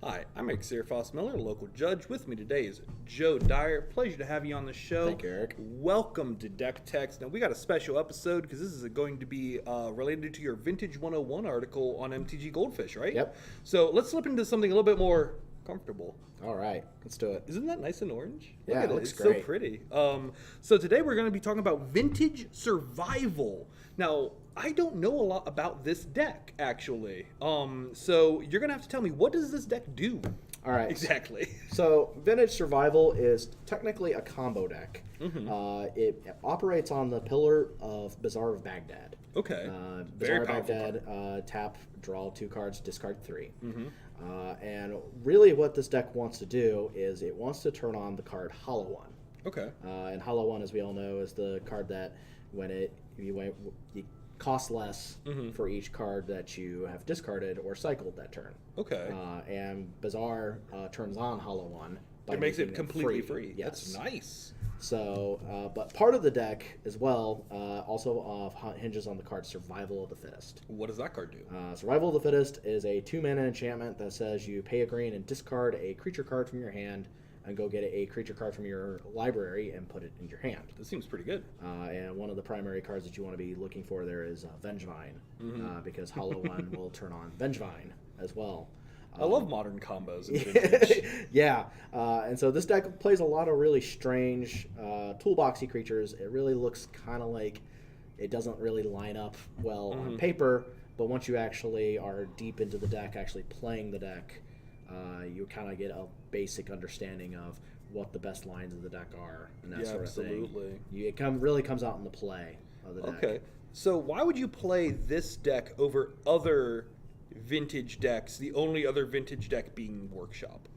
Hi, I'm Xavier Foss Miller, local judge. With me today is Joe Dyer. Pleasure to have you on the show. Thank you, Eric. Welcome to Deck Text. Now, we got a special episode because this is going to be related to your Vintage 101 article on MTG Goldfish, right? Yep. So let's slip into something a little bit more comfortable. All right, let's do it. Isn't that nice and orange? Yeah, Look at it looks It's great. so pretty. So today we're going to be talking about Vintage Survival. Now, I don't know a lot about this deck, actually. So you're going to have to tell me, what does this deck do? All right. Exactly. So Vintage Survival is technically a combo deck. Mm-hmm. It operates on the pillar of Bazaar of Baghdad. Okay. Bazaar Very of powerful Baghdad, tap, draw 2 cards, discard 3. Mm-hmm. And really what this deck wants to do is it wants to turn on the card Hollow One. Okay. And Hollow One, as we all know, is the card that when it costs less for each card that you have discarded or cycled that turn. Okay. And Bazaar turns on Hollow One. By It makes it making completely free. Yes. That's nice. So, but part of the deck as well also hinges on the card Survival of the Fittest. What does that card do? Survival of the Fittest is a 2-mana enchantment that says you pay a green and discard a creature card from your hand and go get a creature card from your library and put it in your hand. That seems pretty good. And one of the primary cards that you want to be looking for there is Vengevine, because Hollow One will turn on Vengevine as well. I love modern combos in Vintage. Yeah, and so this deck plays a lot of really strange toolboxy creatures. It really looks kind of like it doesn't really line up well on paper, but once you actually are deep into the deck, actually playing the deck, you kind of get a basic understanding of what the best lines of the deck are and that sort of thing. Absolutely. It really comes out in the play of the deck. Okay. So why would you play this deck over other Vintage decks, the only other Vintage deck being Workshop?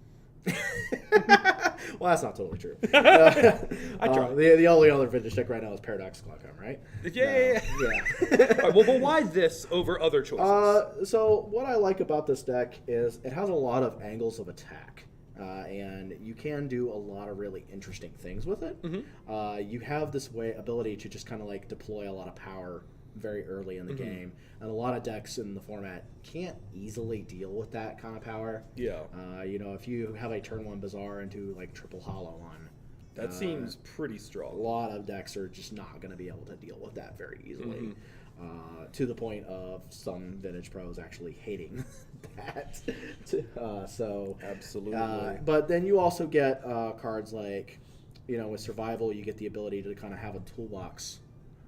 Well, that's not totally true. I tried. The only other Vintage deck right now is Paradox Glaucom, right? Yeah. Yeah. All right, well, but why this over other choices? So what I like about this deck is it has a lot of angles of attack. And you can do a lot of really interesting things with it. You have this ability to just kind of like deploy a lot of power very early in the game, and a lot of decks in the format can't easily deal with that kind of power. Yeah. If you have a turn 1 Bazaar into like triple Hollow One, That seems pretty a strong. lot of decks are just not going to be able to deal with that very easily. To the point of some Vintage pros actually hating that. Absolutely. But then you also get cards like, with Survival, you get the ability to kind of have a toolbox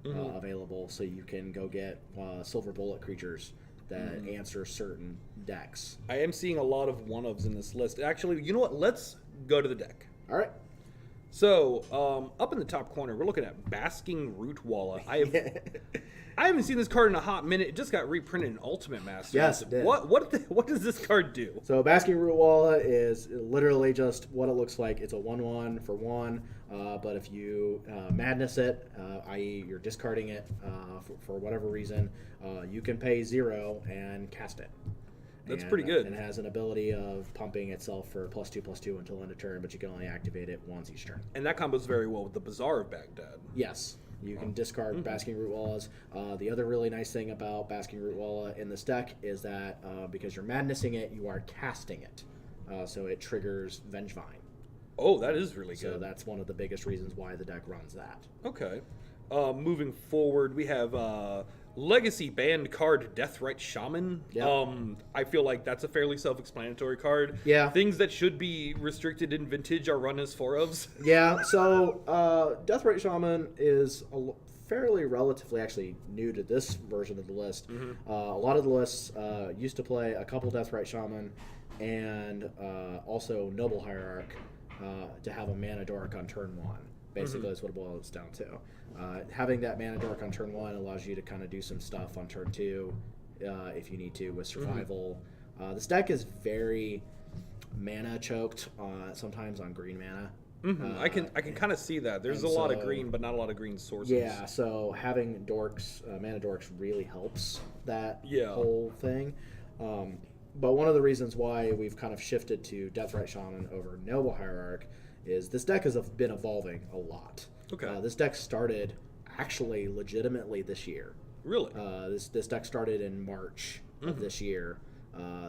available, so you can go get silver bullet creatures that answer certain decks. I am seeing a lot of one-ofs in this list. Actually, you know what? Let's go to the deck. All right. So, up in the top corner, we're looking at Basking Rootwalla. I haven't seen this card in a hot minute. It just got reprinted in Ultimate Masters. Yes, it did. What does this card do? So Basking Rootwalla is literally just what it looks like. It's a 1/1 for 1, but if you madness it, i.e. you're discarding it for whatever reason, you can pay 0 and cast it. That's pretty good. And it has an ability of pumping itself for +2/+2 until end of turn, but you can only activate it once each turn. And that combos very well with the Bazaar of Baghdad. Yes. You can discard Basking Rootwallas. The other really nice thing about Basking Rootwalla in this deck is that because you're madnessing it, you are casting it. So it triggers Vengevine. Oh, that is really good. So that's one of the biggest reasons why the deck runs that. Okay. Moving forward, we have Legacy Banned card Deathrite Shaman. Yep. I feel like that's a fairly self-explanatory card. Yeah. Things that should be restricted in Vintage are run as 4-ofs. Yeah, so Deathrite Shaman is fairly relatively actually new to this version of the list. A lot of the lists used to play a couple Deathrite Shaman and also Noble Hierarch to have a mana dork on turn 1. Basically, that's what it boils down to. Having that mana dork on turn 1 allows you to kind of do some stuff on turn 2 if you need to with Survival. This deck is very mana choked sometimes on green mana. I can kind of see that. There's a lot of green, but not a lot of green sources. Yeah, so having mana dorks really helps that whole thing. But one of the reasons why we've kind of shifted to Deathrite Shaman over Noble Hierarch is this deck has been evolving a lot. Okay. This deck started actually legitimately this year. Really? This deck started in March of this year.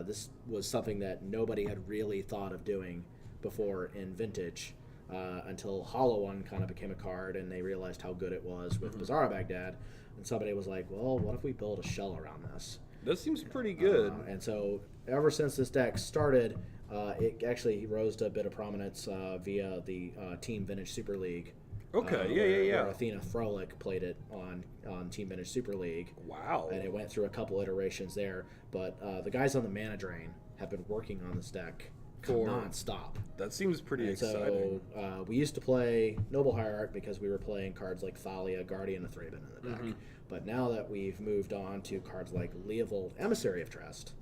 This was something that nobody had really thought of doing before in Vintage until Hollow One kind of became a card, and they realized how good it was with Bazaar Baghdad. And somebody was like, well, what if we build a shell around this? That seems pretty good. And so ever since this deck started, it actually rose to a bit of prominence via the Team Vintage Super League. Okay, where Athena Froelich played it on Team Vintage Super League. Wow. And it went through a couple iterations there. But the guys on the Mana Drain have been working on this deck non-stop. That seems pretty exciting. So we used to play Noble Hierarch because we were playing cards like Thalia, Guardian of Thraben in the deck. But now that we've moved on to cards like Leovold, Emissary of Trest,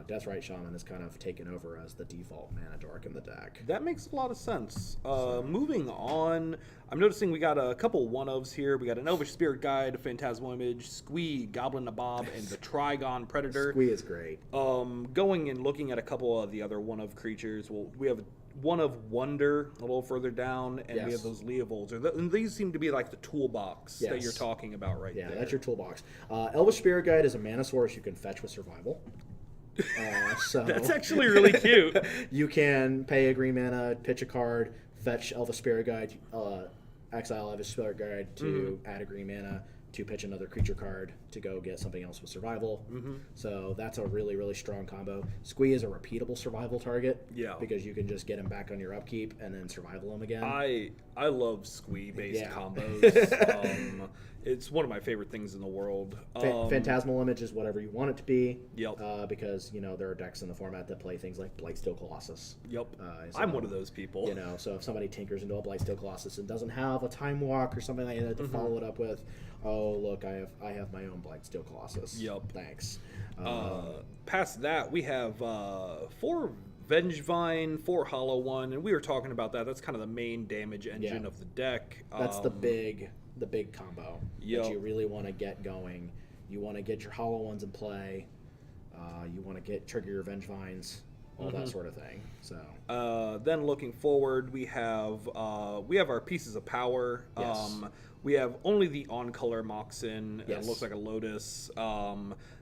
Deathrite Shaman has kind of taken over as the default mana dork in the deck. That makes a lot of sense. Moving on, I'm noticing we got a couple one-ofs here. We got an Elvish Spirit Guide, a Phantasmal Image, Squee, Goblin Nabob, and the Trigon Predator. Squee is great. Going and looking at a couple of the other one-of creatures, we have one of Wonder a little further down, and we have those Leovolds. And these seem to be like the toolbox that you're talking about there. Yeah, that's your toolbox. Elvish Spirit Guide is a mana source you can fetch with Survival. So that's actually really cute. You can pay a green mana, pitch a card, fetch Elvish Spirit Guide, exile Elvish Spirit Guide to add a green mana, to pitch another creature card to go get something else with survival. So that's a really, really strong combo. Squee is a repeatable survival target. Because you can just get him back on your upkeep and then survival him again. I love Squee-based combos. It's one of my favorite things in the world. Phantasmal Image is whatever you want it to be. Because, there are decks in the format that play things like Blightsteel Colossus. So, I'm one of those people. So if somebody tinkers into a Blightsteel Colossus and doesn't have a Time Walk or something like that to follow it up with, oh, look, I have my own Blightsteel Colossus. Thanks. Past that, we have 4 Vengevine, 4 Hollow One, and we were talking about that. That's kind of the main damage engine of the deck. That's the big combo that you really want to get going. You want to get your Hollow Ones in play. You want to trigger your Vengevines, all that sort of thing. So then looking forward, we have our pieces of power. We have only the on-color Moxen. It looks like a Lotus.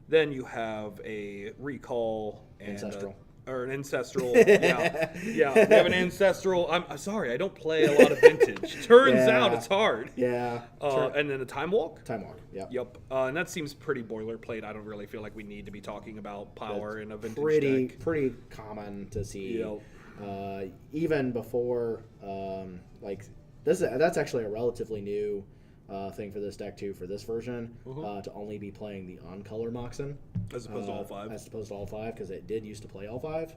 Then you have a Recall and Ancestral. Or an Ancestral. We have an Ancestral. I'm sorry, I don't play a lot of Vintage. Turns out it's hard. And then a Time Walk. Yep. And that seems pretty boilerplate. I don't really feel like we need to be talking about power in a Vintage deck. Pretty common to see. Even before, that's actually a relatively new thing for this deck too, for this version, to only be playing the on-color Moxen. As opposed to all 5? As opposed to all 5, because it did used to play all 5.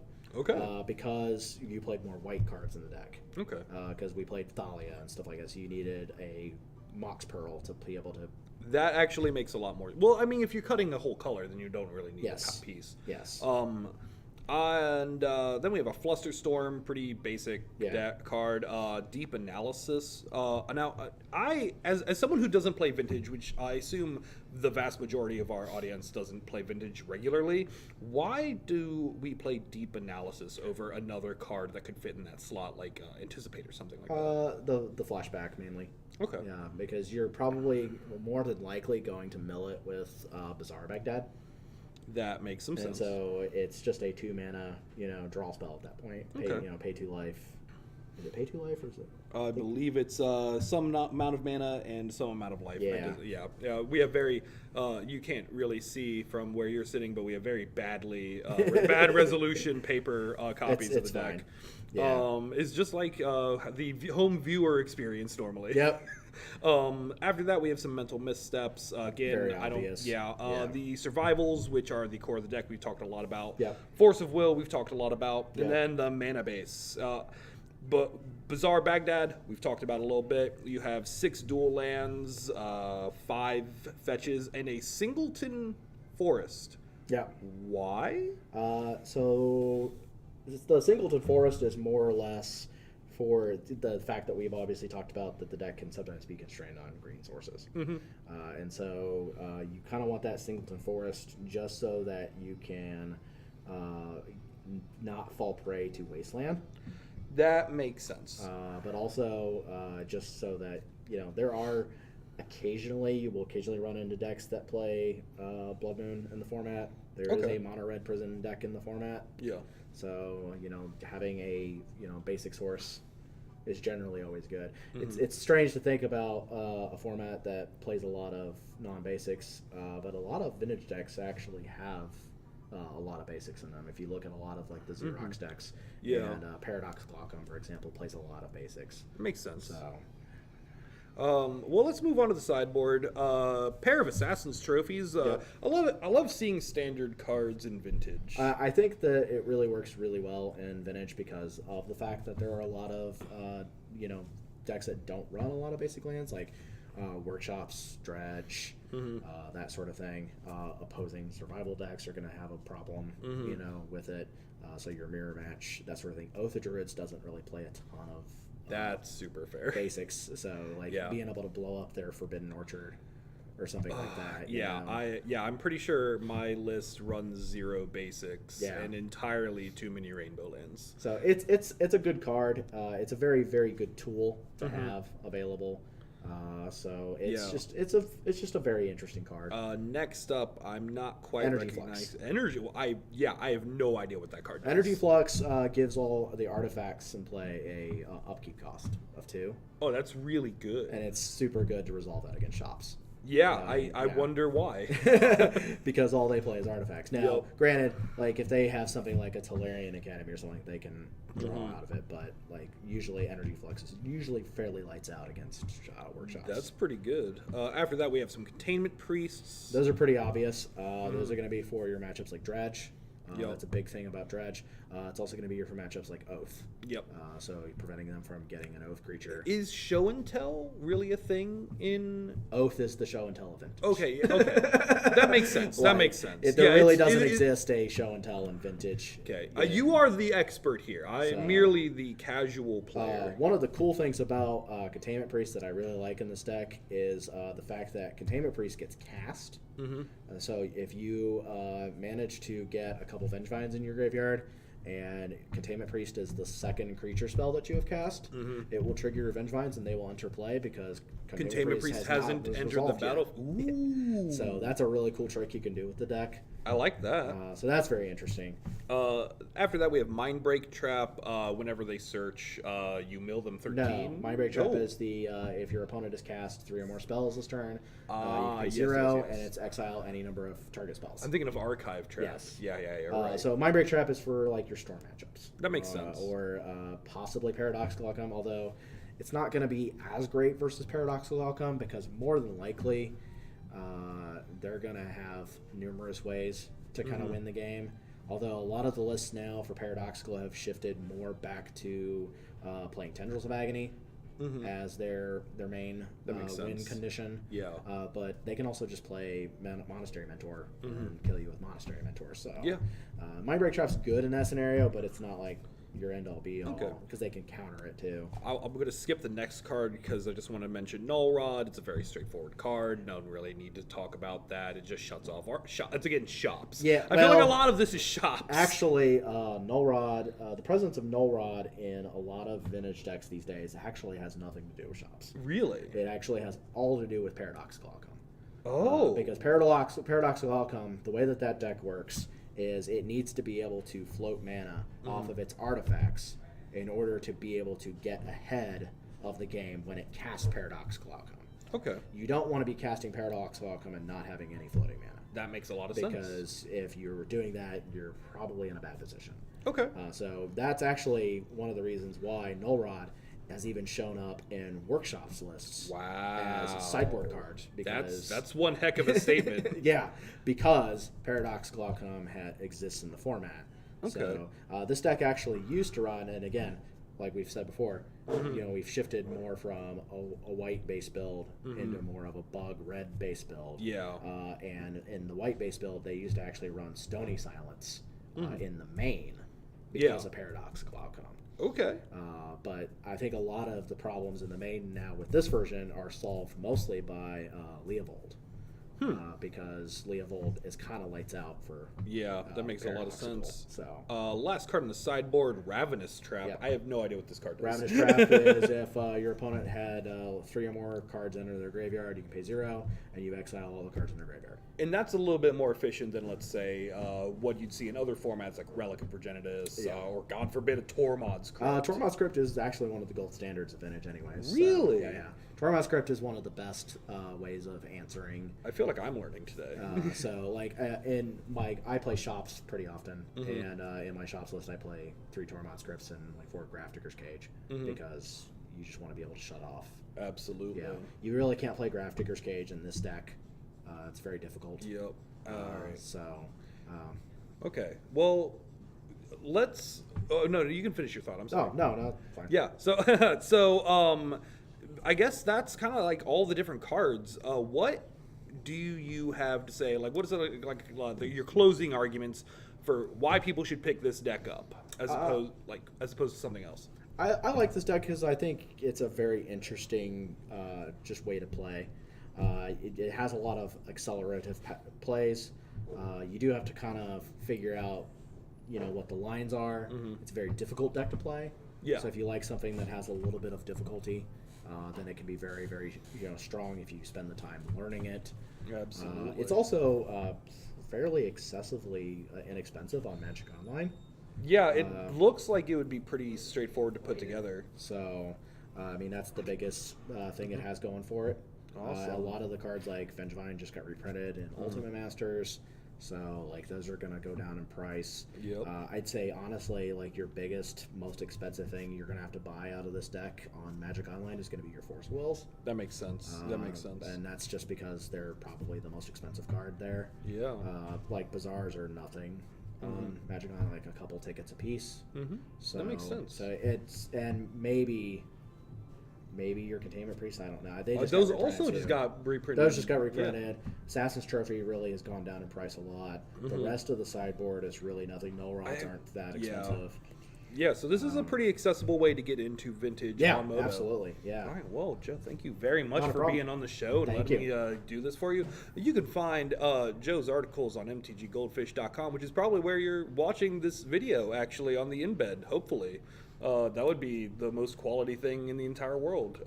Because you played more white cards in the deck. Because we played Thalia and stuff like that, so you needed a Mox Pearl to be able to... That actually makes a lot more... Well, I mean, if you're cutting a whole color, then you don't really need a cut piece. And then we have a Fluster Storm, pretty basic deck card. Deep Analysis. Now, I, as someone who doesn't play Vintage, which I assume the vast majority of our audience doesn't play Vintage regularly, why do we play Deep Analysis over another card that could fit in that slot, like Anticipate or something like that? The flashback, mainly. Yeah, because you're probably more than likely going to mill it with Bazaar Baghdad. That makes some sense. So it's just a 2 mana, draw spell at that point. Pay 2 life. Is it pay 2 life or is it? I believe it's some amount of mana and some amount of life. We have very. You can't really see from where you're sitting, but we have very bad resolution paper copies of the deck. It's just like the home viewer experience normally. After that, we have some mental missteps. Again, very obvious. The survivals, which are the core of the deck, we've talked a lot about. Force of Will, we've talked a lot about, and then the mana base. But Bazaar Baghdad, we've talked about a little bit. You have 6 dual lands, 5 fetches, and a Singleton Forest. Why? So the Singleton Forest is more or less for the fact that we've obviously talked about that the deck can sometimes be constrained on green sources. And so you kind of want that Singleton Forest just so that you can not fall prey to Wasteland. That makes sense. But also just so that, there are Occasionally, you will occasionally run into decks that play Blood Moon in the format. There is a mono red prison deck in the format. Yeah. So, having a, basic source is generally always good. It's strange to think about a format that plays a lot of non-basics, but a lot of vintage decks actually have a lot of basics in them. If you look at a lot of like the Xerox decks, and Paradox Glaucom, for example, plays a lot of basics. Makes sense. So, well, let's move on to the sideboard. Pair of Assassin's Trophies. I love it. I love seeing standard cards in Vintage. I think that it really works really well in Vintage because of the fact that there are a lot of decks that don't run a lot of basic lands, like Workshops, Dredge, that sort of thing. Opposing survival decks are going to have a problem, with it. So your mirror match, that sort of thing. Oath of Druids doesn't really play a ton of that's super fair. Basics. So being able to blow up their Forbidden Orchard or something like that. I'm pretty sure my list runs 0 basics and entirely too many rainbow lands. So it's a good card. It's a very, very good tool to have available. So it's just a very interesting card. Next up, I'm not quite Energy recognized. Flux. Energy. I have no idea what that card does. Energy Flux gives all the artifacts in play a upkeep cost of 2. Oh, that's really good. And it's super good to resolve that against shops. Yeah, I wonder why. Because all they play is artifacts. Now, granted, like if they have something like a Tolarian Academy or something, they can draw out of it. But like usually, Energy Flux is usually fairly lights out against Workshops. That's pretty good. After that, we have some Containment Priests. Those are pretty obvious. Those are going to be for your matchups like Dredge. That's a big thing about Dredge. It's also going to be here for matchups like Oath. Yep. So preventing them from getting an Oath creature. Is Show and Tell really a thing in... Oath is the Show and Tell event. Okay. That makes sense. There really doesn't exist a Show and Tell in Vintage. Okay. You are the expert here. I'm merely the casual player. One of the cool things about Containment Priest that I really like in this deck is the fact that Containment Priest gets cast. So if you manage to get a couple Vengevines in your graveyard, and Containment Priest is the second creature spell that you have cast, it will trigger your Vengevines and they will enter play because Containment Priest hasn't entered the battle. Ooh. So that's a really cool trick you can do with the deck. I like that. So that's very interesting. After that, we have Mindbreak Trap. Whenever they search, you mill them 13. No, Mindbreak Trap is the if your opponent has cast 3 or more spells this turn, you pay 0, and it's exile any number of target spells. I'm thinking of Archive Trap. Yes. Yeah, right. So Mindbreak Trap is for like your Storm matchups. That makes sense. Or possibly Paradoxical Outcome, although it's not going to be as great versus Paradoxical Outcome because more than likely they're going to have numerous ways to kind of win the game. Although a lot of the lists now for Paradoxical have shifted more back to playing Tendrils of Agony as their main win condition. Yeah. But they can also just play Monastery Mentor and kill you with Monastery Mentor. So Mindbreak Trap's good in that scenario, but it's not like your end-all be-all because they can counter it too. I'm going to skip the next card because I just want to mention Null Rod. It's a very straightforward card. No one really need to talk about that. It just shuts off our it's again shops. Yeah, I feel like a lot of this is shops. Actually, Null Rod, the presence of Null Rod in a lot of vintage decks these days actually has nothing to do with shops. Really? It actually has all to do with Paradoxical Outcome. Because Paradoxical Outcome, the way that deck works is it needs to be able to float mana off of its artifacts in order to be able to get ahead of the game when it casts Paradoxical Outcome. Okay. You don't want to be casting Paradoxical Outcome and not having any floating mana. That makes a lot of sense. Because if you're doing that, you're probably in a bad position. Okay. So that's actually one of the reasons why Null Rod has even shown up in Workshops lists as a sideboard card. Because that's one heck of a statement. Yeah, because Paradoxical Outcome exists in the format. Okay. So this deck actually used to run, and again, like we've said before, we've shifted more from a white base build into more of a bug red base build. Yeah. And in the white base build, they used to actually run Stony Silence in the main because of Paradoxical Outcome. Okay. But I think a lot of the problems in the main now with this version are solved mostly by Leovold. because Leovold is kind of lights out for. Yeah, that makes a lot of sense. So last card on the sideboard, Ravenous Trap. Yep. I have no idea what this card does. Ravenous Trap is if your opponent had 3 or more cards enter their graveyard, you can pay 0, and you exile all the cards in their graveyard. And that's a little bit more efficient than, let's say, what you'd see in other formats like Relic of Progenitus, or God forbid, a Tormod's Crypt. Tormod's Crypt is actually one of the gold standards of Vintage anyways. Really? So, yeah. Tormod's Crypt is one of the best ways of answering. I feel like I'm learning today. I play shops pretty often, and in my shops list I play 3 Tormod's Crypts and 4 Grafdigger's Cage, because you just want to be able to shut off. Absolutely. Yeah. You really can't play Grafdigger's Cage in this deck. It's very difficult. Yep. All right. Okay. Well, let's. Oh no, you can finish your thought. I'm sorry. Oh no, fine. Yeah. I guess that's kind of like all the different cards. What do you have to say? Like, what is it like? Your closing arguments for why people should pick this deck up, as opposed to something else. I like this deck because I think it's a very interesting just way to play. It has a lot of accelerative plays. You do have to kind of figure out, what the lines are. It's a very difficult deck to play. Yeah. So if you like something that has a little bit of difficulty, then it can be very, very strong if you spend the time learning it. Absolutely. It's also fairly excessively inexpensive on Magic Online. Yeah, it looks like it would be pretty straightforward to put together. So, that's the biggest thing it has going for it. Awesome. A lot of the cards like Vengevine just got reprinted in Ultimate Masters, so those are going to go down in price. Yep. I'd say honestly, your biggest, most expensive thing you're going to have to buy out of this deck on Magic Online is going to be your Force Wills. That makes sense. And that's just because they're probably the most expensive card there. Yeah. Bazaars are nothing on Magic Online, a couple tickets a piece. So that makes sense. So maybe your Containment Priests, I don't know. Those also just got reprinted. Those just got reprinted. Yeah. Assassin's Trophy really has gone down in price a lot. The rest of the sideboard is really nothing. Null Rods aren't that expensive. Yeah, so this is a pretty accessible way to get into vintage on Moto. Absolutely. Yeah. All right, well, Joe, thank you very much for being on the show and letting me do this for you. You can find Joe's articles on mtggoldfish.com, which is probably where you're watching this video, actually, on the embed, hopefully. That would be the most quality thing in the entire world.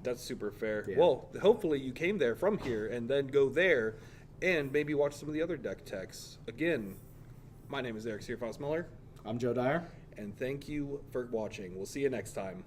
That's super fair. Yeah. Well, hopefully you came there from here and then go there and maybe watch some of the other deck techs. Again, my name is Eric Searfoss Miller. I'm Joe Dyer. And thank you for watching. We'll see you next time.